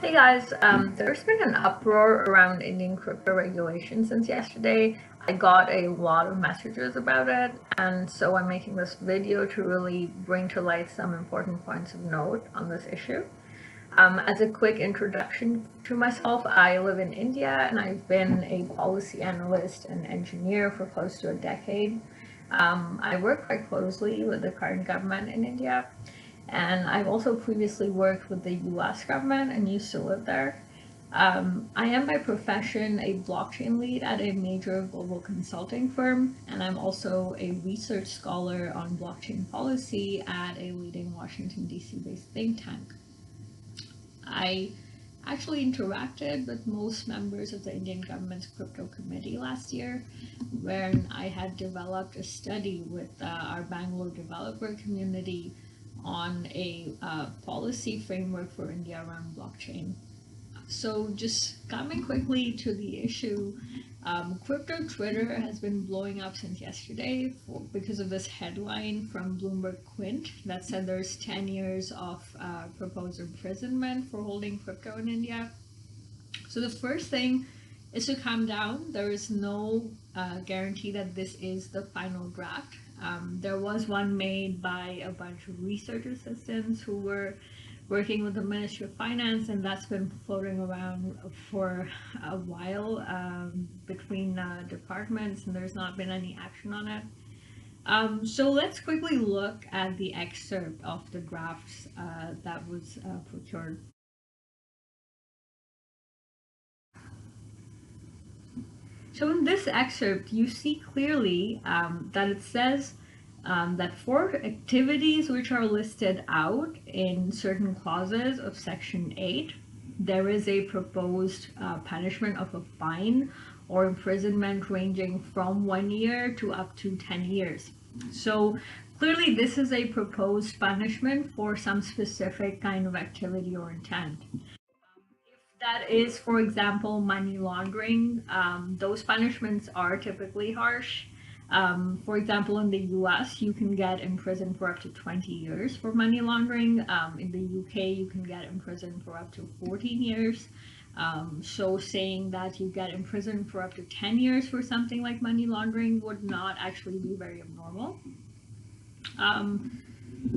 Hey guys, there's been an uproar around Indian crypto regulation since yesterday. I got a lot of messages about it, and so I'm making this video to really bring to light some important points of note on this issue. As a quick introduction to myself, I live in India and I've been a policy analyst and engineer for close to a decade. I work quite closely with the current government in India, and I've also previously worked with the US government and used to live there. I am by profession a blockchain lead at a major global consulting firm, and I'm also a research scholar on blockchain policy at a leading Washington, D.C. based think tank. I actually interacted with most members of the Indian government's crypto committee last year, when I had developed a study with our Bangalore developer community on a policy framework for India around blockchain. So just coming quickly to the issue, crypto Twitter has been blowing up since yesterday because of this headline from BloombergQuint that said there's 10 years of proposed imprisonment for holding crypto in India. So the first thing is to calm down. There is no guarantee that this is the final draft. There was one made by a bunch of research assistants who were working with the Ministry of Finance, and that's been floating around for a while between departments, and there's not been any action on it. So let's quickly look at the excerpt of the drafts that was procured. So in this excerpt, you see clearly that it says that for activities which are listed out in certain clauses of Section 8, there is a proposed punishment of a fine or imprisonment ranging from 1 year to up to 10 years. So clearly this is a proposed punishment for some specific kind of activity or intent. That is, for example, money laundering. Those punishments are typically harsh. For example, in the US, you can get imprisoned for up to 20 years for money laundering. In the UK, you can get imprisoned for up to 14 years. So saying that you get imprisoned for up to 10 years for something like money laundering would not actually be very abnormal.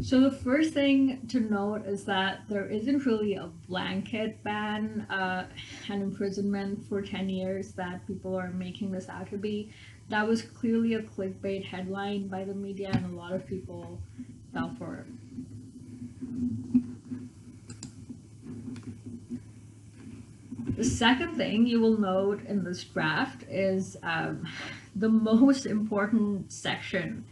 So the first thing to note is that there isn't really a blanket ban and imprisonment for 10 years that people are making this out to be. That was clearly a clickbait headline by the media, and a lot of people fell for it. The second thing you will note in this draft is the most important section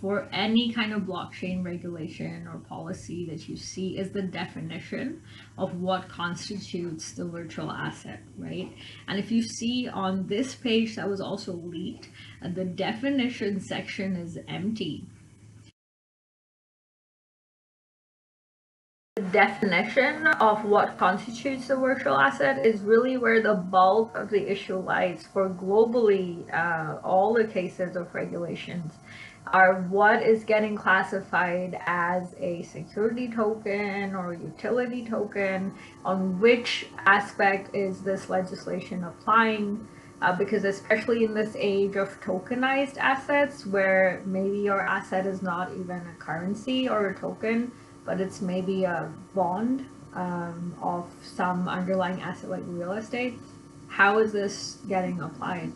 for any kind of blockchain regulation or policy that you see is the definition of what constitutes the virtual asset, right? And if you see on this page that was also leaked, the definition section is empty. The definition of what constitutes a virtual asset is really where the bulk of the issue lies for globally all the cases of regulations are what is getting classified as a security token or utility token, on which aspect is this legislation applying, because especially in this age of tokenized assets where maybe your asset is not even a currency or a token, but it's maybe a bond of some underlying asset like real estate, how is this getting applied?